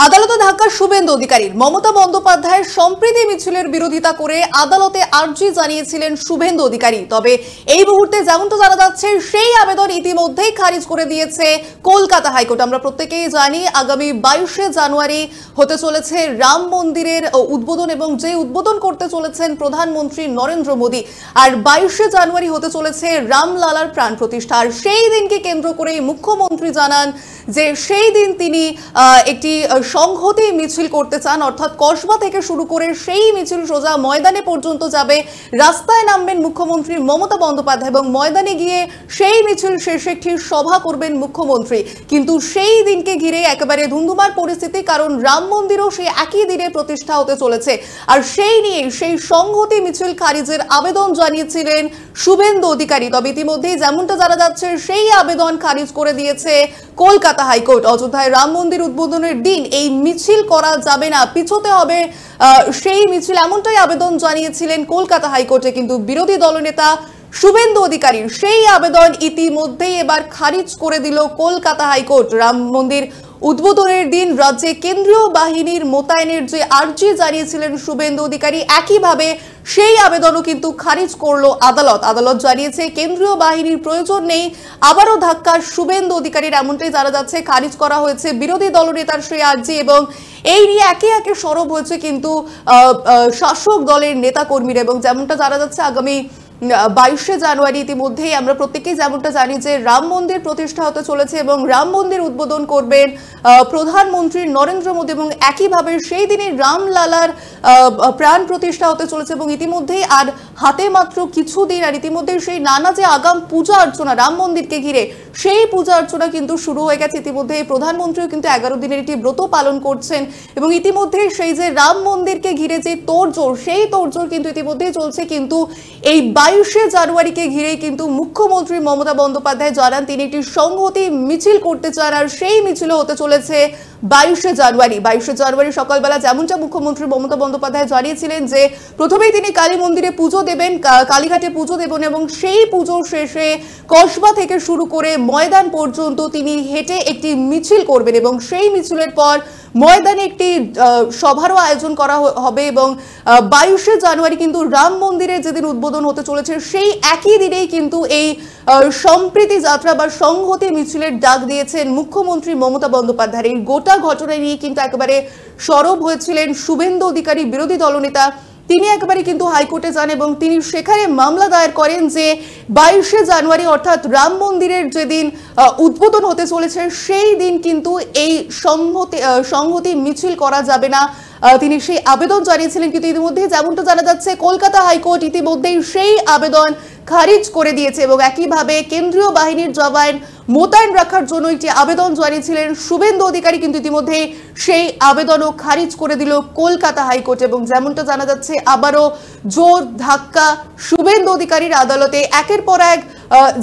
আদালতে ধাক্কা শুভেন্দু অধিকারীর। মমতা বন্দ্যোপাধ্যায়ের সম্প্রীতি মিছিলের বিরোধিতা করে আদালতে আর্জি জানিয়েছিলেন শুভেন্দু অধিকারী। তবে এই মুহূর্তে যেমনটা জানা যাচ্ছে, সেই আবেদন ইতিমধ্যেই খারিজ করে দিয়েছে কলকাতা হাইকোর্ট। আমরা প্রত্যেকেই জানি আগামী 22শে জানুয়ারি হতে চলেছে রাম মন্দিরের উদ্বোধন, এবং যে উদ্বোধন করতে চলেছেন প্রধানমন্ত্রী নরেন্দ্র মোদী। আর 22শে জানুয়ারি হতে চলেছে রামলালার প্রাণ প্রতিষ্ঠা। আর সেই দিনকে কেন্দ্র করে মুখ্যমন্ত্রী জানান যে সেই দিন তিনি একটি সংহতি মিছিল করতে চান, অর্থাৎ কসবা থেকে শুরু করে সেই মিছিল সোজা ময়দানে পর্যন্ত যাবে। রাস্তায় নামবেন মুখ্যমন্ত্রী মমতা বন্দ্যোপাধ্যায় এবং ময়দানে গিয়ে সেই মিছিল শেষে একটি সভা করবেন মুখ্যমন্ত্রী। কিন্তু সেই দিনকে ঘিরে একেবারে ধুন্ধুমার পরিস্থিতি, কারণ রাম মন্দিরও সেই একই দিনে প্রতিষ্ঠা হতে চলেছে। আর সেই নিয়ে সেই সংহতি মিছিল খারিজের আবেদন জানিয়েছিলেন শুভেন্দু অধিকারী। তবে ইতিমধ্যেই যেমনটা জানা যাচ্ছে, সেই আবেদন খারিজ করে দিয়েছে কলকাতা হাইকোর্ট। অযোধ্যায় রাম মন্দির উদ্বোধনের দিন এই মিছিল করা যাবে না, পিছোতে হবে সেই মিছিল, এমনটাই আবেদন জানিয়েছিলেন কলকাতা হাইকোর্টে। কিন্তু বিরোধী দলনেতা শুভেন্দু অধিকারীর সেই আবেদন ইতিমধ্যেই এবার খারিজ করে দিল কলকাতা হাইকোর্ট। রাম মন্দির উদ্বোধনের দিন রাজ্যে কেন্দ্রীয় বাহিনীর মোতায়েনের যে আর্জি জানিয়েছিলেন শুভেন্দু অধিকারী, একইভাবে সেই আবেদনও কিন্তু খারিজ করলো আদালত। আদালত জানিয়েছে কেন্দ্রীয় বাহিনীর প্রয়োজন নেই। আবারও ধাক্কা শুভেন্দু অধিকারীর, এমনটাই জানা যাচ্ছে। খারিজ করা হয়েছে বিরোধী দলনেতার সেই আর্জি, এবং এই নিয়ে একে একে সরব হয়েছে কিন্তু শাসক দলের নেতাকর্মীরা। এবং যেমনটা জানা যাচ্ছে, আগামী 22শে জানুয়ারি ইতিমধ্যেই আমরা প্রত্যেকেই যেমনটা জানি যে রাম মন্দির প্রতিষ্ঠা হতে চলেছে, এবং রাম মন্দির উদ্বোধন করবেন প্রধানমন্ত্রী নরেন্দ্র মোদী, এবং একইভাবে সেই দিনে রামলালার প্রাণ প্রতিষ্ঠা হতে চলেছে। এবং ইতিমধ্যেই আর হাতে মাত্র কিছুদিন, আর ইতিমধ্যেই সেই নানা যে আগাম পূজা অর্চনা রাম মন্দিরকে ঘিরে, সেই পূজা অর্চনা কিন্তু শুরু হয়ে গেছে। ইতিমধ্যে প্রধানমন্ত্রীও কিন্তু 11 দিনের একটি ব্রত পালন করছেন, এবং ইতিমধ্যে সেই যে রাম মন্দিরকে ঘিরে যে তোড়জোড়, সেই তোড়জোড় কিন্তু ইতিমধ্যেই চলছে। কিন্তু এই 22শে জানুয়ারিকে ঘিরেই কিন্তু মুখ্যমন্ত্রী মমতা বন্দ্যোপাধ্যায় জানান তিনি একটি সংহতি মিছিল করতে চান, আর সেই মিছিল হতে চলেছে 22শে জানুয়ারি। 22শে জানুয়ারি সকালবেলা যেমনটা মুখ্যমন্ত্রী মমতা বন্দ্যোপাধ্যায় জানিয়েছিলেন যে প্রথমেই তিনি কালী মন্দিরে পুজো দেবেন, কালীঘাটে পুজো দেবেন, এবং সেই পুজো শেষে কসবা থেকে শুরু করে ময়দান পর্যন্ত তিনি হেঁটে একটি মিছিল করবেন, এবং সেই মিছিলের পর ময়দানে একটি সভারও আয়োজন করা হবে। এবং 22শে জানুয়ারি কিন্তু রাম মন্দিরের যেদিন উদ্বোধন হতে চলেছে, সেই একই দিনেই কিন্তু এই সম্প্রীতি যাত্রা বা সংহতি মিছিলের ডাক দিয়েছেন মুখ্যমন্ত্রী মমতা বন্দ্যোপাধ্যায়। এই গোটা ঘটনা নিয়ে কিন্তু একেবারে সরব হয়েছিলেন শুভেন্দু অধিকারী, বিরোধী দলনেতা। তিনি একেবারে কিন্তু হাইকোর্টে যান, এবং তিনি সেখানে মামলা দায়ের করেন যে 22শে জানুয়ারি অর্থাৎ রাম মন্দিরের যেদিন উদ্বোধন হতে চলেছে, সেই দিন কিন্তু এই সংহতি মিছিল করা যাবে না। তিনি সেই আবেদন জানিয়েছিলেন। কিন্তু ইতিমধ্যে যেমনটা জানা যাচ্ছে, কলকাতা হাইকোর্ট ইতিমধ্যেই সেই আবেদন খারিজ করে দিয়েছে, এবং একইভাবে কেন্দ্রীয় বাহিনীর জওয়ান মোতায়েন রাখার জন্য একটি আবেদন জানিয়েছিলেন শুভেন্দু অধিকারী। কিন্তু ইতিমধ্যে সেই আবেদনও খারিজ করে দিল কলকাতা হাইকোর্ট। এবং যেমনটা জানা যাচ্ছে, আবারও জোর ধাক্কা শুভেন্দু অধিকারীর আদালতে। একের পর এক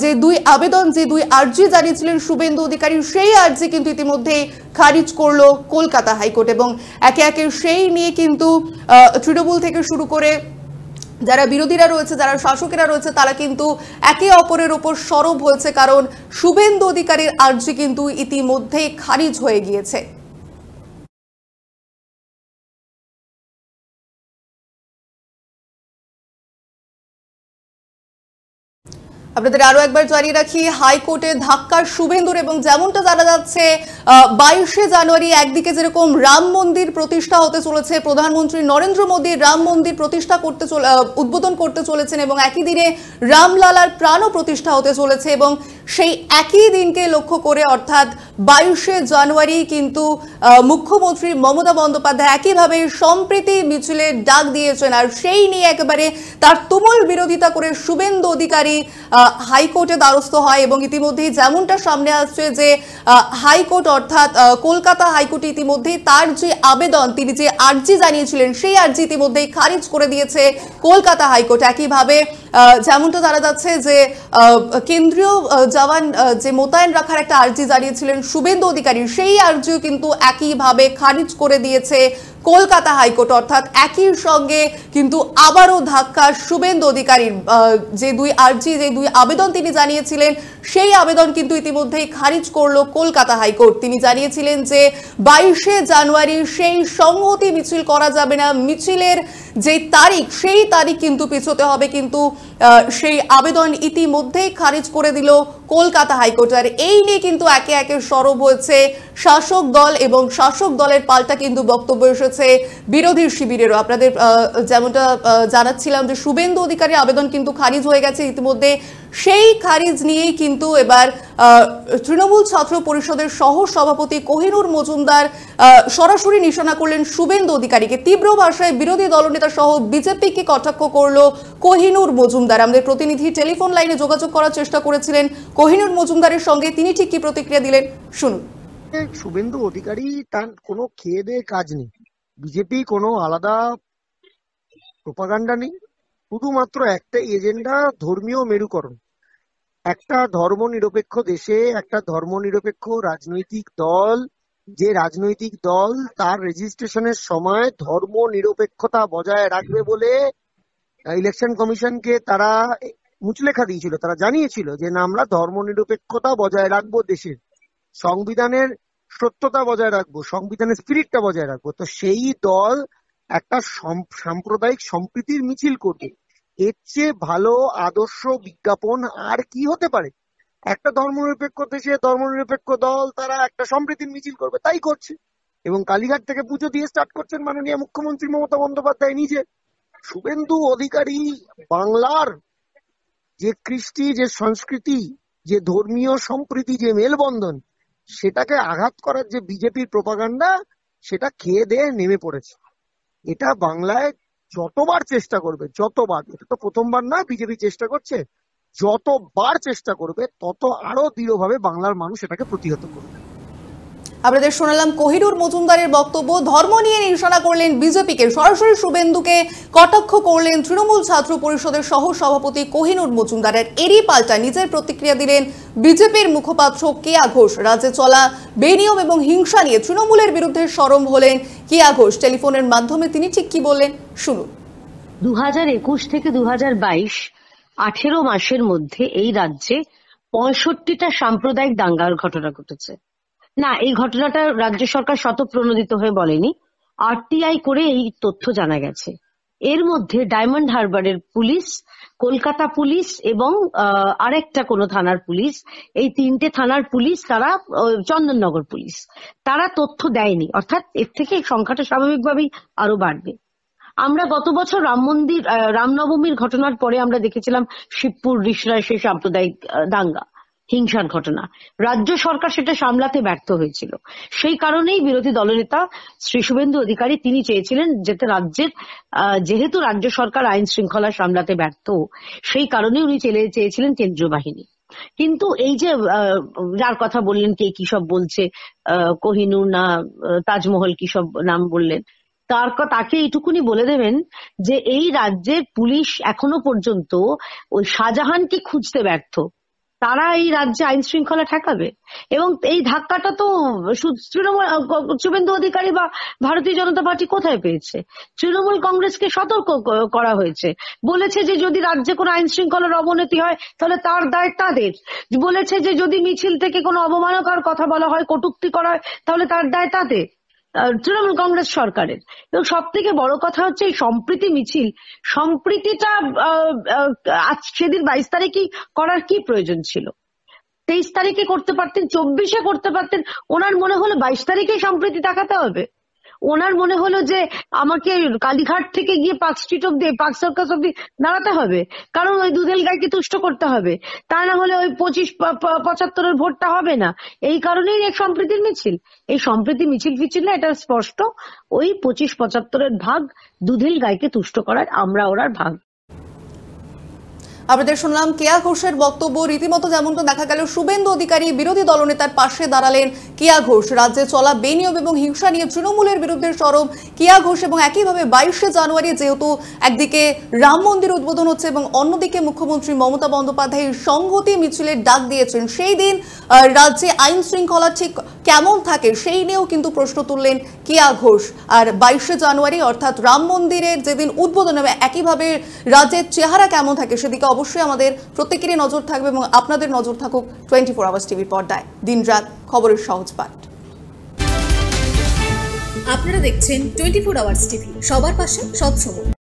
যে দুই আবেদন, যে দুই আর্জি জানিয়েছিলেন শুভেন্দু অধিকারী, সেই আর্জি কিন্তু ইতিমধ্যে খারিজ করলো কলকাতা হাইকোর্ট। এবং একে একে সেই নিয়ে কিন্তু তৃণমূল থেকে শুরু করে যারা বিরোধীরা রয়েছে, যারা শাসকেরা রয়েছে, তারা কিন্তু একে অপরের ওপর সরব হয়েছে, কারণ শুভেন্দু অধিকারীর আর্জি কিন্তু ইতিমধ্যেই খারিজ হয়ে গিয়েছে। আপনাদের আরো একবার জানিয়ে রাখি, হাইকোর্টে ধাক্কা শুভেন্দুর। এবং যেমনটা জানা যাচ্ছে, 22শে জানুয়ারি একদিকে যেরকম রাম মন্দির প্রতিষ্ঠা হতে চলেছে, প্রধানমন্ত্রী নরেন্দ্র মোদী রাম মন্দির প্রতিষ্ঠা করতে উদ্বোধন করতে চলেছেন, এবং একই দিনে রামলালার প্রাণও প্রতিষ্ঠা হতে চলেছে। এবং সেই একই দিনকে লক্ষ্য করে অর্থাৎ 22শে জানুয়ারি কিন্তু মুখ্যমন্ত্রী মমতা বন্দ্যোপাধ্যায় একইভাবে সম্প্রীতি মিছিলের ডাক দিয়েছেন। আর সেই নিয়ে একেবারে তার তুমুল বিরোধিতা করে শুভেন্দু অধিকারী হাইকোর্টে দ্বারস্থ হয়। এবং ইতিমধ্যেই যেমনটা সামনে আসছে যে হাইকোর্ট অর্থাৎ কলকাতা হাইকোর্ট ইতিমধ্যেই তার যে আবেদন, তিনি যে আর্জি জানিয়েছিলেন, সেই আর্জি ইতিমধ্যেই খারিজ করে দিয়েছে কলকাতা হাইকোর্ট। একইভাবে যেমনটা জানা যাচ্ছে যে কেন্দ্রীয় জওয়ান যে মোতায়েন রাখার একটা আর্জি জানিয়েছিলেন শুভেন্দু অধিকারী, সেই আর্জিও কিন্তু একইভাবে খারিজ করে দিয়েছে কলকাতা হাইকোর্ট। অর্থাৎ একই সঙ্গে কিন্তু আবারও ধাক্কা শুভেন্দু অধিকারীর। যে দুই আবেদন তিনি জানিয়েছিলেন সেই আবেদন কিন্তু ইতিমধ্যেই খারিজ করলো কলকাতা হাইকোর্ট। তিনি জানিয়েছিলেন যে 22শে জানুয়ারি সেই সংহতি মিছিল করা যাবে না, মিছিলের যে তারিখ সেই তারিখ কিন্তু পিছোতে হবে, কিন্তু সেই আবেদন ইতিমধ্যেই খারিজ করে দিল কলকাতা হাইকোর্ট। আর এই নিয়ে কিন্তু একে একে সরব হয়েছে শাসক দল এবং শাসক দলের পাল্টা কিন্তু বক্তব্য এসেছে বিরোধী শিবিরেরও। আপনাদের যেমনটা জানাচ্ছিলাম যে শুভেন্দু অধিকারী আবেদন কিন্তু খারিজ হয়ে গেছে ইতিমধ্যে। সেই খারিজ নিয়েই কিন্তু এবার তৃণমূল ছাত্র পরিষদের সহ সভাপতি কোহিনুর মজুমদার সরাসরি নিশানা করলেন শুভেন্দু অধিকারীকে। তীব্র ভাষায় বিরোধী দলনেতা সহ বিজেপিকে কটাক্ষ করলো কোহিনুর মজুমদার। আমাদের প্রতিনিধি টেলিফোন লাইনে যোগাযোগ করার চেষ্টা করেছিলেন কোহিনুর মজুমদারের সঙ্গে, তিনি ঠিক কি প্রতিক্রিয়া দিলেন শুনুন। শুভেন্দু অধিকারী তার কোনো খেয়ে দেয়ে কাজ নেই, বিজেপি কোনো আলাদা প্রোপাগান্ডা নেই, শুধুমাত্র একটা এজেন্ডা, ধর্মীয় মেরুকরণ। একটা ধর্মনিরপেক্ষ দেশে একটা ধর্মনিরপেক্ষ রাজনৈতিক দল, যে রাজনৈতিক দল তার রেজিস্ট্রেশনের সময় ধর্ম নিরপেক্ষতা বজায় রাখবে বলে ইলেকশন কমিশনকে তারা মুচলেখা দিয়েছিল, তারা জানিয়েছিল যে না, আমরা ধর্মনিরপেক্ষতা বজায় রাখবো, দেশের সংবিধানের সত্যতা বজায় রাখবো, সংবিধানের স্পিরিটটা বজায় রাখবো। তো সেই দল একটা সাম্প্রদায়িক সম্প্রীতির মিছিল করবে, এর চেয়ে ভালো আদর্শ বিজ্ঞাপন আর কি হতে পারে? একটা ধর্মনিরপেক্ষ দেশে ধর্মনিরপেক্ষ দল তারা একটা সম্প্রীতির মিছিল করবে, তাই করছে। এবং কালীঘাট থেকে পুজো দিয়ে স্টার্ট করছেন মাননীয় মুখ্যমন্ত্রী মমতা বন্দ্যোপাধ্যায় নিজে। শুভেন্দু অধিকারী বাংলার যে কৃষ্টি, যে সংস্কৃতি, যে ধর্মীয় সম্প্রীতি, যে মেলবন্ধন, সেটাকে আঘাত করার যে বিজেপির প্রোপাগান্ডা, সেটা খেয়ে দিয়ে নেমে পড়েছে। এটা বাংলায় যতবার চেষ্টা করবে, যতবার, এটা তো প্রথমবার না বিজেপি চেষ্টা করছে, যতবার চেষ্টা করবে তত আরো দৃঢ়ভাবে বাংলার মানুষ এটাকে প্রতিহত করবে। আপনাদের শোনালাম কোহিনুর মজুমদারের বক্তব্য। ধর্ম নিয়ে নিশানা করলেন বিজেপিকে, সরাসরি শুভেন্দুকে কটাক্ষ করলেন তৃণমূল ছাত্র পরিষদের সহ সভাপতি কোহিনুর মজুমদারের। এরই পাল্টা নিজের প্রতিক্রিয়া দিলেন বিজেপির মুখপাত্র কেয়া ঘোষ। রাজ্যে চলা বেনিয়ম এবং হিংসা নিয়ে তৃণমূলের বিরুদ্ধে সরব হলেন কেয়া ঘোষ। টেলিফোনের মাধ্যমে তিনি ঠিক কি বললেন শুনুন। 2021 থেকে 2022 18 মাসের মধ্যে এই রাজ্যে 65টা সাম্প্রদায়িক দাঙ্গার ঘটনা ঘটেছে। না, এই ঘটনাটা রাজ্য সরকার স্বতঃপ্রণোদিত হয়ে বলেনি, আরটিআই করে এই তথ্য জানা গেছে। এর মধ্যে ডায়মন্ড হারবারের পুলিশ, কলকাতা পুলিশ এবং আরেকটা কোনো থানার পুলিশ, এই 3টে থানার পুলিশ, তারা চন্দননগর পুলিশ, তারা তথ্য দেয়নি। অর্থাৎ এর থেকে সংখ্যাটা স্বাভাবিকভাবেই আরো বাড়বে। আমরা গত বছর রামনবমীর ঘটনার পরে আমরা দেখেছিলাম শিবপুর রিষড়ায় সেই সাম্প্রদায়িক দাঙ্গা, হিংসার ঘটনা। রাজ্য সরকার সেটা সামলাতে ব্যর্থ হয়েছিল। সেই কারণেই বিরোধী দলনেতা শ্রী শুভেন্দু অধিকারী তিনি চেয়েছিলেন যাতে যেহেতু রাজ্য সরকার আইন শৃঙ্খলা সামলাতে ব্যর্থ, সেই কারণে উনি চেয়েছিলেন কেন্দ্রীয় বাহিনী। কিন্তু এই যে যার কথা বললেন, কে কি সব বলছে, কোহিনুর না তাজমহল কি সব নাম বললেন, তাকে এইটুকুনি বলে দেবেন যে এই রাজ্যের পুলিশ এখনো পর্যন্ত ওই শাহজাহানকে খুঁজতে ব্যর্থ। তারা এই রাজ্যে আইন শৃঙ্খলা ঠেকাবে। এবং এই ধাক্কাটা তো শুভেন্দু অধিকারী বা ভারতীয় জনতা পার্টি কোথায় পেয়েছে? তৃণমূল কংগ্রেসকে সতর্ক করা হয়েছে, বলেছে যে যদি রাজ্যে কোনো আইন শৃঙ্খলার অবনতি হয় তাহলে তার দায় তাদের। বলেছে যে যদি মিছিল থেকে কোনো অবমাননাকর কথা বলা হয়, কটূক্তি করা হয়, তাহলে তার দায় তাদের, তৃণমূল কংগ্রেস সরকারের। এবং সব থেকে বড় কথা হচ্ছে এই সম্প্রীতি মিছিল, সম্প্রীতিটা আজ সেদিন 22 তারিখেই করার কি প্রয়োজন ছিল? 23 তারিখে করতে পারতেন, 24-এ করতে পারতেন। ওনার মনে হলো 22 তারিখে সম্প্রীতি দেখাতে হবে। ওনার মনে হলো যে আমাকে কালীঘাট থেকে গিয়ে পার্ক স্ট্রিট অব্দি, পার্ক সার্কাস অব্দি দাঁড়াতে হবে, কারণ ওই দুধেল গাইকে তুষ্ট করতে হবে, তা না হলে ওই 25-75-এর ভোটটা হবে না। এই কারণেই এক সম্প্রীতির মিছিল। এই সম্প্রীতি মিছিল ফিছিল না, এটা স্পষ্ট ওই 25-75-এর ভাগ দুধেল গাইকে তুষ্ট করার আমরা ওরার ভাগ। আপনাদের শুনলাম কেয়া ঘোষের বক্তব্য। রীতিমতো যেমনটা দেখা গেল শুভেন্দু অধিকারী বিরোধী দলনেতার পাশে দাঁড়ালেন কেয়া ঘোষ। রাজ্যে চলা বেনিয়ম এবং হিংসা নিয়ে তৃণমূলের বিরুদ্ধে সরব কেয়া ঘোষ। এবং একইভাবে 22শে জানুয়ারি যেহেতু একদিকে রাম মন্দির উদ্বোধন হচ্ছে এবং অন্যদিকে মুখ্যমন্ত্রী মমতা বন্দ্যোপাধ্যায় সংহতি মিছিলের ডাক দিয়েছেন, সেই দিন রাজ্যে আইন শৃঙ্খলা ঠিক কেমন থাকে সেই নিয়েও কিন্তু প্রশ্ন তুললেন কিয়া ঘোষ। আর 22শে জানুয়ারি অর্থাৎ রাম মন্দিরের যেদিন উদ্বোধন হবে একইভাবে রাজ্যের চেহারা কেমন থাকে সেদিকে অবশ্যই আমাদের প্রত্যেকেরই নজর থাকবে এবং আপনাদের নজর থাকুক 24 আওয়ার্স টিভির পর্দায়। দিনরাত খবরের সহজ পাঠ। আপনারা দেখছেন 24 আওয়ার্স টিভি, সবার পাশে সব সময়।